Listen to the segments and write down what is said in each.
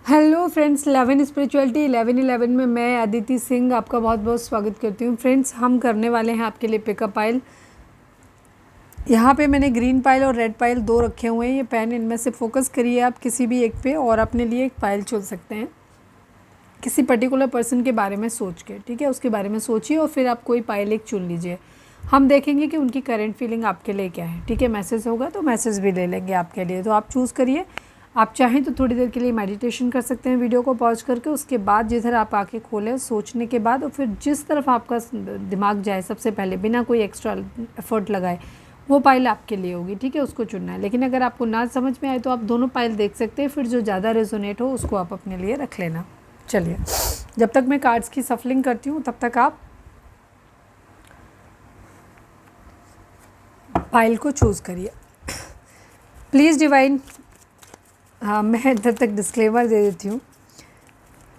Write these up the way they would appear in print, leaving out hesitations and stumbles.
Hello friends, 11 spirituality 11 में मैं अदिति सिंह आपका बहुत बहुत स्वागत करती हूँ। फ्रेंड्स, हम करने वाले हैं आपके लिए पिकअप पाइल। यहाँ पे मैंने ग्रीन पाइल और रेड पाइल दो रखे हुए हैं। ये पेन, इनमें से फोकस करिए आप किसी भी एक पे और अपने लिए एक पाइल चुन सकते हैं किसी पर्टिकुलर पर्सन के बारे में सोच के। ठीक है, उसके बारे में सोचिए और फिर आप कोई पाइल एक चुन लीजिए। हम देखेंगे कि उनकी करंट फीलिंग आपके लिए क्या है। ठीक है, मैसेज होगा तो मैसेज भी ले लेंगे आपके लिए, तो आप चूज़ करिए। आप चाहें तो थोड़ी देर के लिए मेडिटेशन कर सकते हैं वीडियो को पॉज करके। उसके बाद जिधर आप आके खोलें सोचने के बाद, और फिर जिस तरफ आपका दिमाग जाए सबसे पहले बिना कोई एक्स्ट्रा एफर्ट लगाए वो पाइल आपके लिए होगी। ठीक है, उसको चुनना है। लेकिन अगर आपको ना समझ में आए तो आप दोनों पाइल देख सकते हैं, फिर जो ज़्यादा रेजोनेट हो उसको आप अपने लिए रख लेना। चलिए, जब तक मैं कार्ड्स की सफलिंग करती हूँ तब तक आप पाइल को चूज़ करिए प्लीज़ डिवाइन। हाँ, मैं तब तक डिस्क्लेमर दे देती हूँ।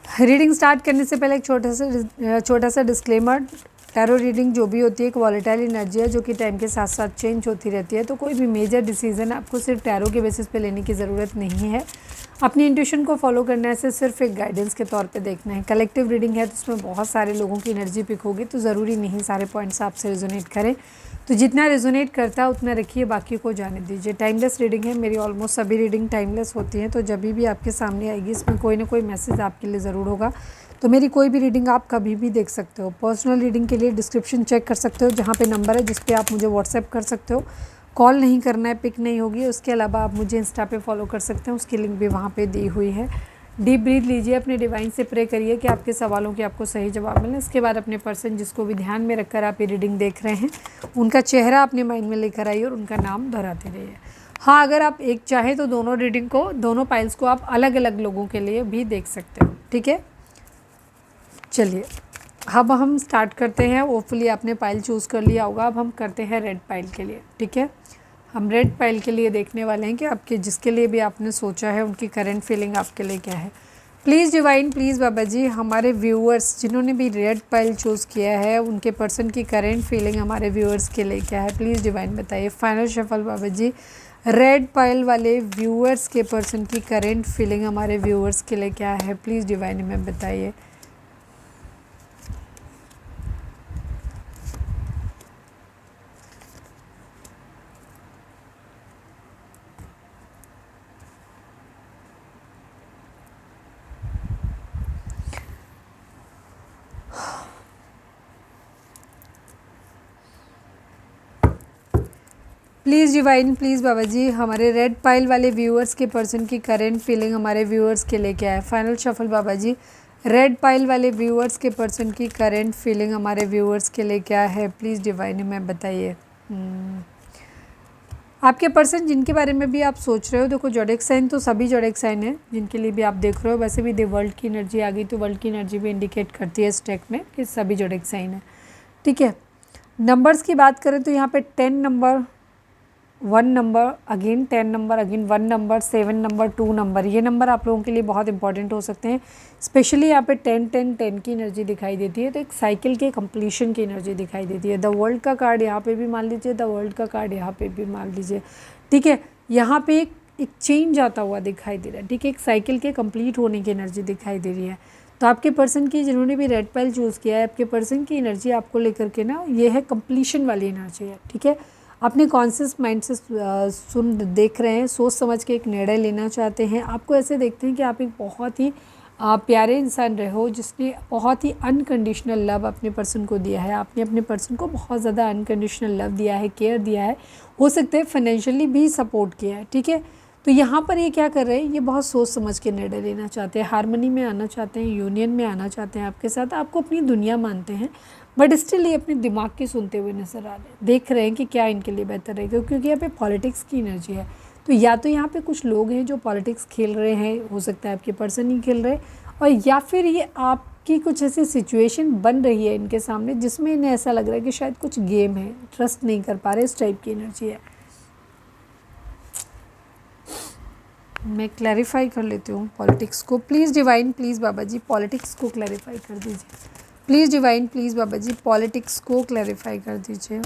रीडिंग स्टार्ट करने से पहले एक छोटा सा डिस्क्लेमर। टैरो रीडिंग जो भी होती है एक वॉलेटाइल एनर्जी है जो कि टाइम के साथ साथ चेंज होती रहती है। तो कोई भी मेजर डिसीजन आपको सिर्फ टैरो के बेसिस पे लेने की ज़रूरत नहीं है। अपनी इंट्यूशन को फॉलो करने से सिर्फ एक गाइडेंस के तौर पे देखना है। कलेक्टिव रीडिंग है तो उसमें बहुत सारे लोगों की एनर्जी पिक होगी, तो ज़रूरी नहीं सारे पॉइंट्स आपसे रेजोनेट करें। तो जितना रेजोनेट करता है उतना रखिए, बाकी को जाने दीजिए। टाइमलेस रीडिंग है, मेरी ऑलमोस्ट सभी रीडिंग टाइमलेस होती हैं। तो जब भी आपके सामने आएगी इसमें कोई ना कोई मैसेज आपके लिए ज़रूर होगा। तो मेरी कोई भी रीडिंग आप कभी भी देख सकते हो। पर्सनल रीडिंग के लिए डिस्क्रिप्शन चेक कर सकते हो, जहाँ पे नंबर है जिस पे आप मुझे व्हाट्सएप कर सकते हो। कॉल नहीं करना है, पिक नहीं होगी। उसके अलावा आप मुझे इंस्टा पे फॉलो कर सकते हैं, उसकी लिंक भी वहाँ पे दी हुई है। डीप ब्रीथ लीजिए, अपने डिवाइन से प्रे करिए कि आपके सवालों के आपको सही जवाब मिले। इसके बाद अपने पर्सन जिसको भी ध्यान में रखकर आप ये रीडिंग देख रहे हैं उनका चेहरा अपने माइंड में लेकर आइए और उनका नाम दोहराते रहिए। हाँ, अगर आप एक चाहें तो दोनों रीडिंग को, दोनों पाइल्स को आप अलग अलग लोगों के लिए भी देख सकते हो। ठीक है, चलिए अब हम स्टार्ट करते हैं। होपफुली आपने पाइल चूज़ कर लिया होगा। अब हम करते हैं रेड पाइल के लिए। ठीक है, हम रेड पाइल के लिए देखने वाले हैं कि आपके जिसके लिए भी आपने सोचा है उनकी करंट फीलिंग आपके लिए क्या है। प्लीज़ डिवाइन, प्लीज़ बाबा जी, हमारे व्यूअर्स जिन्होंने भी रेड पाइल चूज़ किया है उनके पर्सन की करंट फीलिंग हमारे व्यूअर्स के लिए क्या है। प्लीज़ डिवाइन बताइए। फाइनल शफल बाबा जी, रेड पाइल वाले व्यूअर्स के पर्सन की करंट फीलिंग हमारे व्यूअर्स के लिए क्या है। प्लीज़ डिवाइन हमें बताइए। प्लीज़ डिवाइन, प्लीज़ बाबा जी, हमारे रेड पाइल वाले व्यूअर्स के पर्सन की करंट फीलिंग हमारे व्यूअर्स के लिए क्या है। फाइनल शफल बाबा जी, रेड पाइल वाले व्यूअर्स के पर्सन की करंट फीलिंग हमारे व्यूअर्स के लिए क्या है। प्लीज़ डिवाइन हमें बताइए। आपके पर्सन जिनके बारे में भी आप सोच रहे हो, देखो जोडिएक साइन तो सभी जोडिएक साइन है जिनके लिए भी आप देख रहे हो। वैसे भी वर्ल्ड की एनर्जी आ गई तो वर्ल्ड की एनर्जी भी इंडिकेट करती है इस ट्रैक में कि सभी जोडिएक साइन है। ठीक है, नंबर्स की बात करें तो यहाँ पे 10 number, 1 number, again 10 number, again 1 number, 7 number, 2 number, ये नंबर आप लोगों के लिए बहुत इंपॉर्टेंट हो सकते हैं। स्पेशली यहाँ पे 10 10 10 की एनर्जी दिखाई देती है, तो एक साइकिल के कंप्लीशन की एनर्जी दिखाई देती है। द वर्ल्ड का कार्ड यहाँ पे भी मान लीजिए, द वर्ल्ड का कार्ड यहाँ पे भी मान लीजिए। ठीक है, यहाँ पे एक चेंज आता हुआ दिखाई दे रहा है। ठीक है, एक साइकिल के कंप्लीट होने की एनर्जी दिखाई दे रही है। तो आपके पर्सन की जिन्होंने भी रेड पाइल चूज़ किया है, आपके पर्सन की एनर्जी आपको लेकर के ना ये है कंप्लीशन वाली एनर्जी है। ठीक है, अपने कॉन्शियस माइंड से सुन देख रहे हैं, सोच समझ के एक निर्णय लेना चाहते हैं। आपको ऐसे देखते हैं कि आप एक बहुत ही प्यारे इंसान रहे हो जिसने बहुत ही अनकंडीशनल लव अपने पर्सन को दिया है। आपने अपने पर्सन को बहुत ज़्यादा अनकंडीशनल लव दिया है, केयर दिया है, हो सकता है फाइनेंशियली भी सपोर्ट किया है। ठीक है, तो यहाँ पर ये क्या कर रहे हैं, ये बहुत सोच समझ के निर्णय लेना चाहते हैं, हारमोनी में आना चाहते हैं, यूनियन में आना चाहते हैं आपके साथ, आपको अपनी दुनिया मानते हैं, बट स्टिल ये अपने दिमाग की सुनते हुए नजर आ रहे हैं, देख रहे हैं कि क्या इनके लिए बेहतर रहेगा। क्योंकि यहाँ पे पॉलिटिक्स की एनर्जी है, तो या तो यहाँ पे कुछ लोग हैं जो पॉलिटिक्स खेल रहे हैं, हो सकता है आपके पर्सन ही खेल रहे हैं, और या फिर ये आपकी कुछ ऐसी सिचुएशन बन रही है इनके सामने जिसमें इन्हें ऐसा लग रहा है कि शायद कुछ गेम है, ट्रस्ट नहीं कर पा रहे, इस टाइप की एनर्जी है। मैं क्लैरिफाई कर लेती हूँ पॉलिटिक्स को। Please divine, please Baba ji, politics को क्लैरिफाई कर दीजिए। Please divine, please Baba ji, politics को क्लैरिफाई कर दीजिए।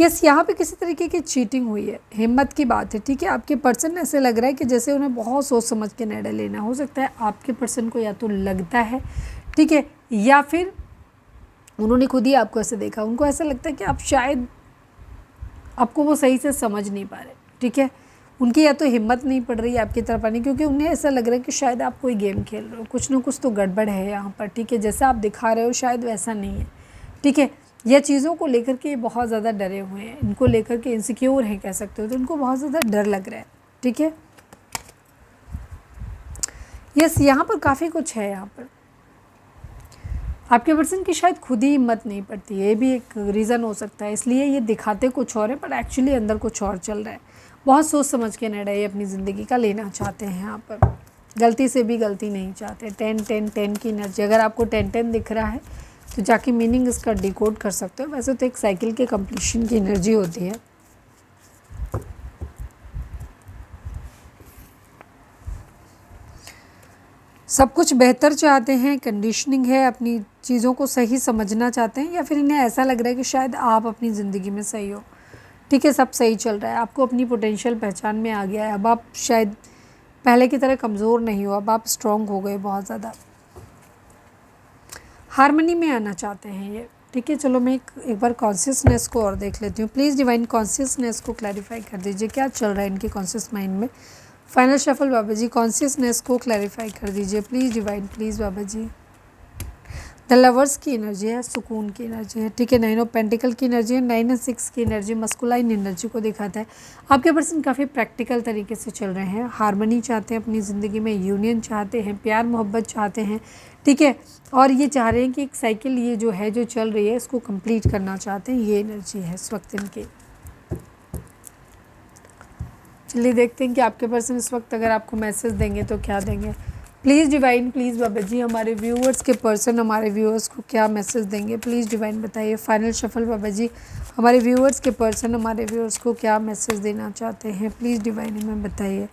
यस, यहाँ पे किसी तरीके की चीटिंग हुई है, हिम्मत की बात है, ठीक है। आपके पर्सन ऐसे लग रहा है कि जैसे उन्हें बहुत सोच समझ के निर्णय लेना। हो सकता है आपके पर्सन को या तो लगता है, ठीक है, या फिर उन्होंने खुद ही आपको ऐसे देखा, उनको ऐसा लगता है कि आप शायद आपको वो सही से समझ नहीं पा रहे, ठीक है। उनकी या तो हिम्मत नहीं पड़ रही है आपकी तरफ आने, क्योंकि उन्हें ऐसा लग रहा है कि शायद आप कोई गेम खेल रहे हो, कुछ ना कुछ तो गड़बड़ है यहाँ पर, ठीक है। जैसा आप दिखा रहे हो शायद वैसा नहीं है, ठीक है। यह चीज़ों को लेकर के बहुत ज़्यादा डरे हुए हैं, इनको लेकर के इनसिक्योर हैं कह सकते हो, तो इनको बहुत ज़्यादा डर लग रहा है, ठीक है। यस, यहाँ पर काफ़ी कुछ है। यहाँ पर आपके पर्सन की शायद खुद ही हिम्मत नहीं पड़ती, ये भी एक रीज़न हो सकता है, इसलिए ये दिखाते कुछ और है पर एक्चुअली अंदर कुछ और चल रहा है। बहुत सोच समझ के निर्णय अपनी ज़िंदगी का लेना चाहते हैं, यहाँ पर गलती से भी गलती नहीं चाहते। 10-10-10 की एनर्जी, अगर आपको 10-10 दिख रहा है तो जाके मीनिंग इसका डिकोड कर सकते हो। वैसे तो एक साइकिल के कंप्लीशन की एनर्जी होती है। सब कुछ बेहतर चाहते हैं, कंडीशनिंग है, अपनी चीज़ों को सही समझना चाहते हैं, या फिर इन्हें ऐसा लग रहा है कि शायद आप अपनी ज़िंदगी में सही हो, ठीक है। सब सही चल रहा है, आपको अपनी पोटेंशियल पहचान में आ गया है। अब आप शायद पहले की तरह कमज़ोर नहीं हो, अब आप स्ट्रॉन्ग हो गए, बहुत ज़्यादा हारमनी में आना चाहते हैं ये, ठीक है। चलो मैं एक बार कॉन्शियसनेस को और देख लेती हूँ। प्लीज़ डिवाइन कॉन्शियसनेस को क्लैरिफाई कर दीजिए, क्या चल रहा है इनके कॉन्शियस माइंड में। Final shuffle Baba ji, consciousness को क्लैरिफाई कर दीजिए please divine, please Baba ji. The lovers की एनर्जी है, सुकून की एनर्जी है, ठीक है। 9 ऑफ पेंटिकल की एनर्जी है, 9 और 6 की एनर्जी मस्कुलाइन एनर्जी को दिखाता है। आपके पर्सन काफ़ी प्रैक्टिकल तरीके से चल रहे हैं, हारमनी चाहते हैं अपनी ज़िंदगी में, यूनियन चाहते हैं, प्यार मोहब्बत चाहते हैं, ठीक है। और ये चाह रहे हैं कि एक साइकिल ये जो है जो चल रही है इसको कंप्लीट करना चाहते हैं, ये एनर्जी है इस वक्त इनकी। चलिए देखते हैं कि आपके पर्सन इस वक्त अगर आपको मैसेज देंगे तो क्या देंगे। प्लीज़ डिवाइन, प्लीज़ बाबा जी, हमारे व्यूअर्स के पर्सन हमारे व्यूअर्स को क्या मैसेज देंगे, प्लीज़ डिवाइन बताइए। फाइनल शफल बाबा जी, हमारे व्यूअर्स के पर्सन हमारे व्यूअर्स को क्या मैसेज देना चाहते हैं, प्लीज़ डिवाइन हमें बताइए।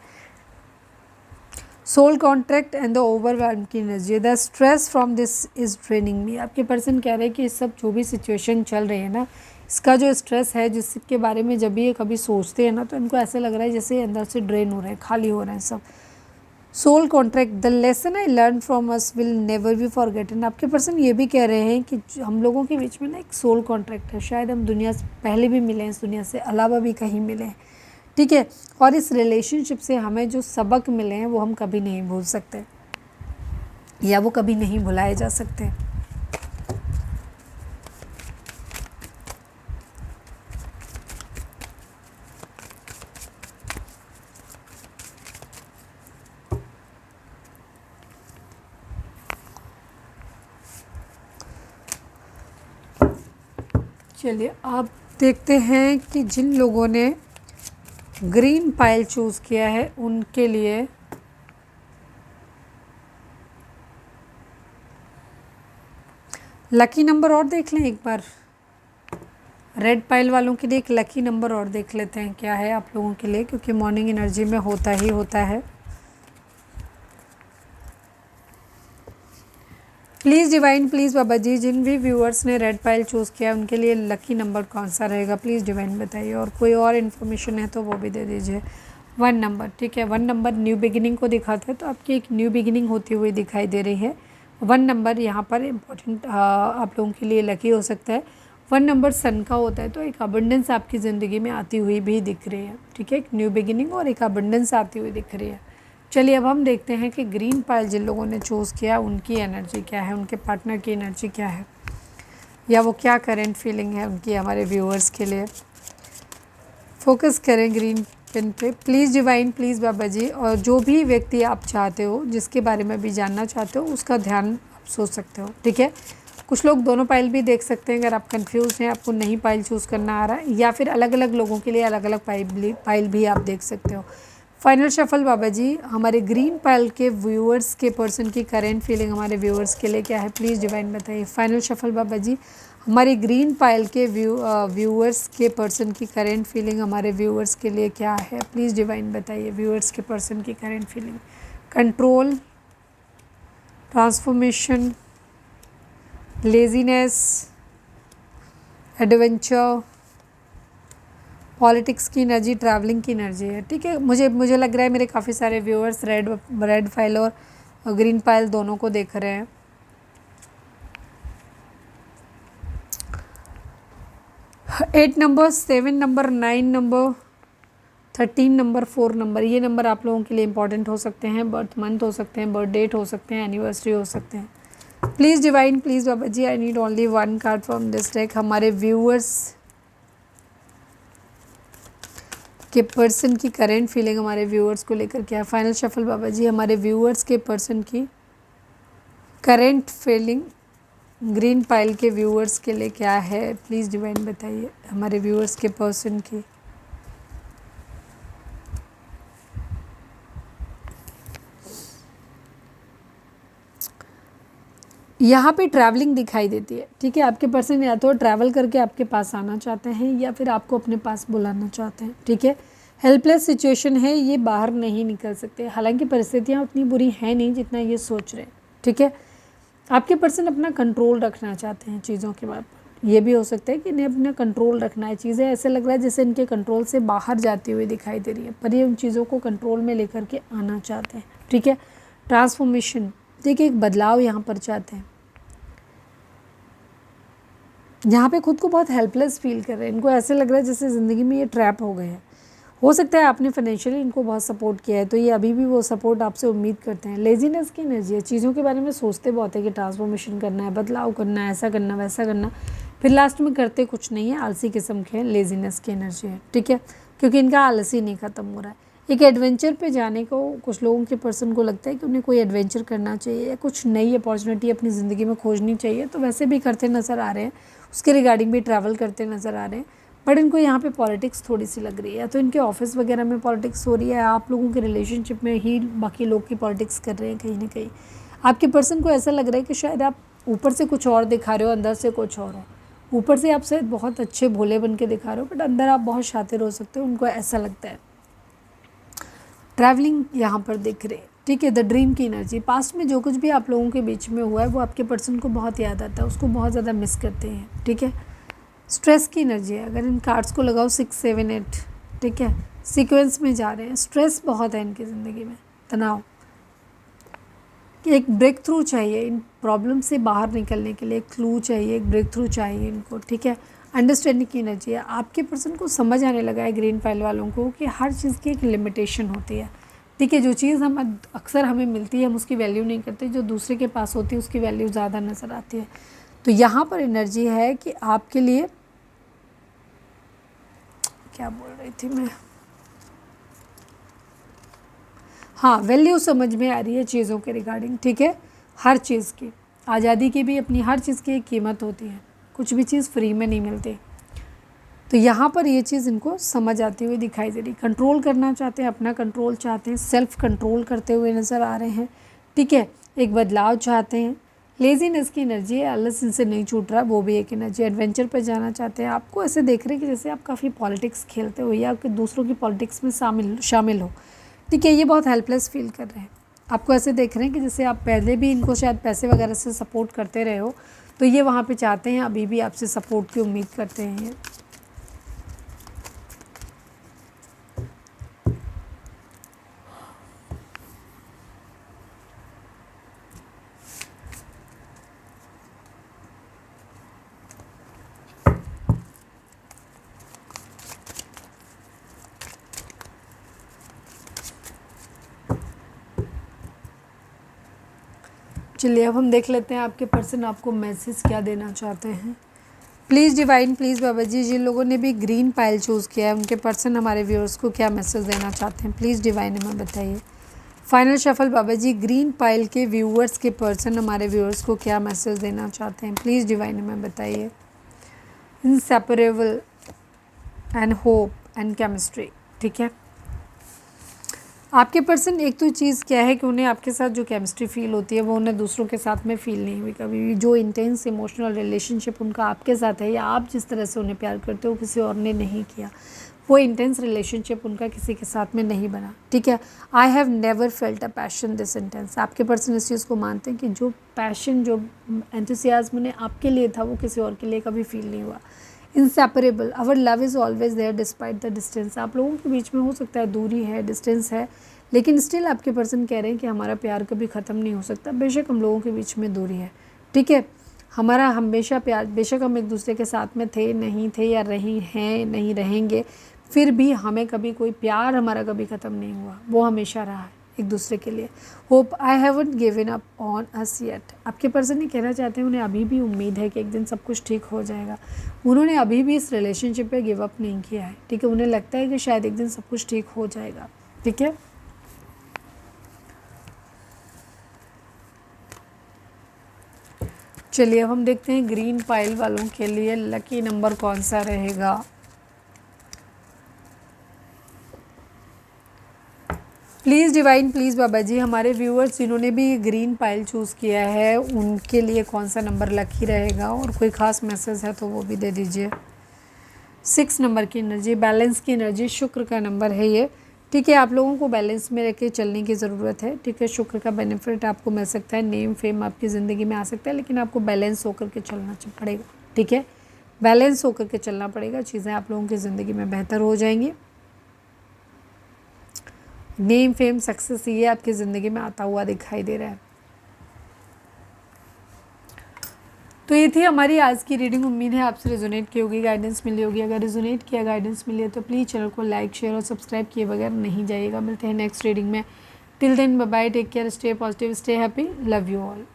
Soul contract and the overwhelm की energy, the stress from this is draining me. आपके पर्सन कह रहे हैं कि इस सब जो भी सिचुएशन चल रही है ना, इसका जो स्ट्रेस है, जिसके बारे में जब भी ये कभी सोचते हैं ना, तो इनको ऐसा लग रहा है जैसे अंदर से ड्रेन हो रहे हैं, खाली हो रहे हैं सब। Soul contract, the lesson I learn from us will never be forgotten. आपके पर्सन ये भी कह रहे हैं कि हम लोगों के बीच में ना एक सोल कॉन्ट्रैक्ट है, शायद हम दुनिया से पहले भी मिले हैं, इस दुनिया से अलावा भी कहीं मिले हैं, ठीक है। और इस रिलेशनशिप से हमें जो सबक मिले हैं वो हम कभी नहीं भूल सकते, या वो कभी नहीं भुलाए जा सकते। चलिए आप देखते हैं कि जिन लोगों ने ग्रीन पाइल चूज़ किया है उनके लिए लकी नंबर और देख लें एक बार। रेड पाइल वालों के लिए एक लकी नंबर और देख लेते हैं क्या है आप लोगों के लिए, क्योंकि मॉर्निंग एनर्जी में होता ही होता है। प्लीज़ डिवाइन, प्लीज़ बाबा जी, जिन भी व्यूअर्स ने रेड पाइल चूज़ किया उनके लिए लकी नंबर कौन सा रहेगा, प्लीज़ डिवाइन बताइए। और कोई और इन्फॉर्मेशन है तो वो भी दे दीजिए। 1 नंबर, ठीक है। 1 नंबर न्यू बिगिनिंग को दिखाता है, तो आपकी एक न्यू बिगिनिंग होती हुई दिखाई दे रही है। 1 नंबर यहाँ पर इम्पोर्टेंट आप लोगों के लिए लकी हो सकता है। 1 नंबर सन का होता है, तो एक अबंडेंस आपकी ज़िंदगी में आती हुई भी दिख रही है, ठीक है। एक न्यू बिगिनिंग और एक अबंडेंस आती हुई दिख रही है। चलिए अब हम देखते हैं कि ग्रीन पाइल जिन लोगों ने चूज़ किया उनकी एनर्जी क्या है, उनके पार्टनर की एनर्जी क्या है, या वो क्या करेंट फीलिंग है उनकी हमारे व्यूअर्स के लिए। फोकस करें ग्रीन पिन पे प्लीज़ डिवाइन, प्लीज़ बाबा जी। और जो भी व्यक्ति आप चाहते हो, जिसके बारे में भी जानना चाहते हो, उसका ध्यान आप सोच सकते हो, ठीक है। कुछ लोग दोनों पाइल भी देख सकते हैं अगर आप कंफ्यूज हैं, आपको नहीं पाइल चूज़ करना आ रहा है, या फिर अलग अलग लोगों के लिए अलग अलग पाइल भी आप देख सकते हो। फाइनल शफल बाबा जी, हमारे ग्रीन पाइल के व्यूअर्स के पर्सन की करेंट फीलिंग हमारे व्यूअर्स के लिए क्या है, प्लीज़ डिवाइन बताइए। फाइनल शफल बाबा जी, हमारी ग्रीन पाइल के व्यूअर्स के पर्सन की करेंट फीलिंग हमारे व्यूअर्स के लिए क्या है, प्लीज़ डिवाइन बताइए। व्यूअर्स के पर्सन की current feeling, control, transformation, laziness, adventure, politics की एनर्जी, ट्रैवलिंग की एनर्जी है, ठीक है। मुझे लग रहा है मेरे काफ़ी सारे व्यूअर्स रेड फाइल और ग्रीन फाइल दोनों को देख रहे हैं। 8 number, 7 number, 9 number, 13 number, 4 number, ये नंबर आप लोगों के लिए इंपॉर्टेंट हो सकते हैं। बर्थ मंथ हो सकते हैं, बर्थ डेट हो सकते हैं, एनिवर्सरी हो सकते हैं। Please divine, please Baba ji, I need only 1 card from this deck. हमारे व्यूअर्स के पर्सन की करेंट फीलिंग हमारे व्यूअर्स को लेकर क्या है? फाइनल शफल बाबा जी, हमारे व्यूअर्स के पर्सन की करेंट फीलिंग ग्रीन पाइल के व्यूअर्स के लिए क्या है? प्लीज़ डिवाइन बताइए हमारे व्यूअर्स के पर्सन की। यहाँ पे ट्रैवलिंग दिखाई देती है, ठीक है। आपके पर्सन या तो ट्रैवल करके आपके पास आना चाहते हैं या फिर आपको अपने पास बुलाना चाहते हैं, ठीक है। हेल्पलेस सिचुएशन है, ये बाहर नहीं निकल सकते। हालांकि परिस्थितियाँ उतनी बुरी हैं नहीं जितना ये सोच रहे हैं, ठीक है। आपके पर्सन अपना कंट्रोल रखना चाहते हैं चीज़ों के बारे में। ये भी हो सकता है कि इन्हें अपना कंट्रोल रखना है। चीज़ें ऐसे लग रहा है जैसे इनके कंट्रोल से बाहर जाती हुई दिखाई दे रही है, पर ये उन चीज़ों को कंट्रोल में लेकर के आना चाहते हैं, ठीक है। ट्रांसफॉर्मेशन, देखिए एक बदलाव यहाँ पर चाहते हैं। यहाँ पे खुद को बहुत हेल्पलेस फील कर रहे हैं। इनको ऐसे लग रहा है जैसे ज़िंदगी में ये ट्रैप हो गए हैं। हो सकता है आपने फाइनेंशियली इनको बहुत सपोर्ट किया है, तो ये अभी भी वो सपोर्ट आपसे उम्मीद करते हैं। लेजीनेस की एनर्जी है, चीज़ों के बारे में सोचते बहुत है कि ट्रांसफॉर्मेशन करना है, बदलाव करना है, ऐसा करना वैसा करना, फिर लास्ट में करते कुछ नहीं है। आलसी किस्म के लेजीनेस की एनर्जी है, ठीक है, क्योंकि इनका आलस ही नहीं ख़त्म हो रहा है। एक एडवेंचर पे जाने को कुछ लोगों के पर्सन को लगता है कि उन्हें कोई एडवेंचर करना चाहिए या कुछ नई अपॉर्चुनिटी अपनी ज़िंदगी में खोजनी चाहिए, तो वैसे भी करते नज़र आ रहे हैं। उसके रिगार्डिंग भी ट्रैवल करते नज़र आ रहे हैं। बट इनको यहाँ पे पॉलिटिक्स थोड़ी सी लग रही है, या तो इनके ऑफिस वगैरह में पॉलिटिक्स हो रही है, आप लोगों के रिलेशनशिप में ही बाकी लोग की पॉलिटिक्स कर रहे हैं कहीं ना कहीं। आपके पर्सन को ऐसा लग रहा है कि शायद आप ऊपर से कुछ और दिखा रहे हो, अंदर से कुछ और हो। ऊपर से आप शायद बहुत अच्छे भोले बन के दिखा रहे हो, बट अंदर आप बहुत शातिर हो सकते हो, उनको ऐसा लगता है। ट्रैवलिंग यहाँ पर दिख रही है, ठीक है। द ड्रीम की एनर्जी, पास्ट में जो कुछ भी आप लोगों के बीच में हुआ है वो आपके पर्सन को बहुत याद आता है, उसको बहुत ज़्यादा मिस करते हैं, ठीक है। स्ट्रेस की एनर्जी है, अगर इन कार्ड्स को लगाओ 6, 7, 8, ठीक है, सीक्वेंस में जा रहे हैं। स्ट्रेस बहुत है इनकी ज़िंदगी में, तनाव, कि एक ब्रेक थ्रू चाहिए इन प्रॉब्लम से बाहर निकलने के लिए। एक क्लू चाहिए, एक ब्रेक थ्रू चाहिए इनको, ठीक है। अंडरस्टैंडिंग की एनर्जी है, आपके पर्सन को समझ आने लगा है ग्रीन फाइल वालों को कि हर चीज़ की एक लिमिटेशन होती है, ठीक है। जो चीज़ हम अक्सर हमें मिलती है हम उसकी वैल्यू नहीं करते, जो दूसरे के पास होती है उसकी वैल्यू ज़्यादा नज़र आती है। तो यहाँ पर एनर्जी है कि आपके लिए, क्या बोल रही थी मैं, हाँ, वैल्यू समझ में आ रही है चीज़ों के रिगार्डिंग, ठीक है। हर चीज़ की, आज़ादी की भी अपनी हर चीज़ की एक कीमत होती है, कुछ भी चीज़ फ्री में नहीं मिलती। तो यहाँ पर ये चीज़ इनको समझ आती हुई दिखाई दे रही। कंट्रोल करना चाहते हैं, अपना कंट्रोल चाहते हैं, सेल्फ कंट्रोल करते हुए नज़र आ रहे हैं, ठीक है। एक बदलाव चाहते हैं। लेजीनेस की एनर्जी है, आलस इनसे नहीं छूट रहा, वो भी एक एनर्जी। एडवेंचर पर जाना चाहते हैं। आपको ऐसे देख रहे हैं कि जैसे आप काफ़ी पॉलिटिक्स खेलते हो या कि दूसरों की पॉलिटिक्स में शामिल हो, ठीक है। ये बहुत हेल्पलेस फील कर रहे हैं। आपको ऐसे देख रहे हैं कि जैसे आप पहले भी इनको शायद पैसे वगैरह से सपोर्ट करते रहे हो, तो ये वहाँ पे चाहते हैं, अभी भी आपसे सपोर्ट की उम्मीद करते हैं ये। चलिए अब हम देख लेते हैं आपके पर्सन आपको मैसेज क्या देना चाहते हैं। प्लीज़ डिवाइन, प्लीज़ बाबा जी, जिन लोगों ने भी ग्रीन पाइल चूज़ किया है उनके पर्सन हमारे व्यूअर्स को क्या मैसेज देना चाहते हैं, प्लीज़ डिवाइन हमें बताइए। फाइनल शफल बाबा जी, ग्रीन पाइल के व्यूअर्स के पर्सन हमारे व्यूअर्स को क्या मैसेज देना चाहते हैं, प्लीज़ डिवाइन हमें बताइए। Inseparable and hope and chemistry, ठीक है। आपके पर्सन, एक तो चीज़ क्या है कि उन्हें आपके साथ जो केमिस्ट्री फील होती है वो उन्हें दूसरों के साथ में फील नहीं हुई कभी भी। जो इंटेंस इमोशनल रिलेशनशिप उनका आपके साथ है या आप जिस तरह से उन्हें प्यार करते हो किसी और ने नहीं किया, वो इंटेंस रिलेशनशिप उनका किसी के साथ में नहीं बना, ठीक है। I have never felt a passion this intense. आपके पर्सन इस चीज़ को मानते हैं कि जो पैशन, जो एंथुसियाज्म उन्हें आपके लिए था वो किसी और के लिए कभी फील नहीं हुआ। Inseparable, our love is always there despite the distance. आप लोगों के बीच में हो सकता है दूरी है, डिस्टेंस है, लेकिन स्टिल आपके पर्सन कह रहे हैं कि हमारा प्यार कभी ख़त्म नहीं हो सकता। बेशक हम लोगों के बीच में दूरी है, ठीक है, हमारा हमेशा प्यार, बेशक हम एक दूसरे के साथ में थे, नहीं थे या रही हैं, नहीं रहेंगे, फिर भी हमें कभी कोई प्यार हमारा कभी ख़त्म नहीं हुआ, वो हमेशा रहा है एक दूसरे के लिए। Hope I haven't given up on us yet. आपके पर्सन ये कहना चाहते हैं उन्हें अभी भी उम्मीद है कि एक दिन सब कुछ ठीक हो जाएगा। उन्होंने अभी भी इस रिलेशनशिप पे गिव अप नहीं किया है, ठीक है, उन्हें लगता है कि शायद एक दिन सब कुछ ठीक हो जाएगा, ठीक है। चलिए अब हम देखते हैं ग्रीन पाइल वालों के लिए लकी नंबर कौन सा रहेगा। प्लीज़ डिवाइन, प्लीज़ बाबा जी, हमारे व्यूअर्स जिन्होंने भी ग्रीन पाइल चूज़ किया है उनके लिए कौन सा नंबर लकी रहेगा, और कोई ख़ास मैसेज है तो वो भी दे दीजिए। 6 नंबर की एनर्जी, बैलेंस की एनर्जी, शुक्र का नंबर है ये, ठीक है। आप लोगों को बैलेंस में रह के चलने की ज़रूरत है, ठीक है। शुक्र का बेनिफिट आपको मिल सकता है, नेम फेम आपकी ज़िंदगी में आ सकता है, लेकिन आपको बैलेंस होकर के चलना पड़ेगा, ठीक है। बैलेंस होकर के चलना पड़ेगा, चीज़ें आप लोगों की ज़िंदगी में बेहतर हो जाएंगी। नेम फेम सक्सेस ये आपकी ज़िंदगी में आता हुआ दिखाई दे रहा है। तो ये थी हमारी आज की रीडिंग। उम्मीद है आपसे रेजोनेट की होगी, गाइडेंस मिली होगी। अगर रेजोनेट किया, गाइडेंस मिली है तो प्लीज़ चैनल को लाइक शेयर और सब्सक्राइब किए बगैर नहीं जाइएगा। मिलते हैं नेक्स्ट रीडिंग में। Till then bye bye, take care, stay positive, stay happy, love you all.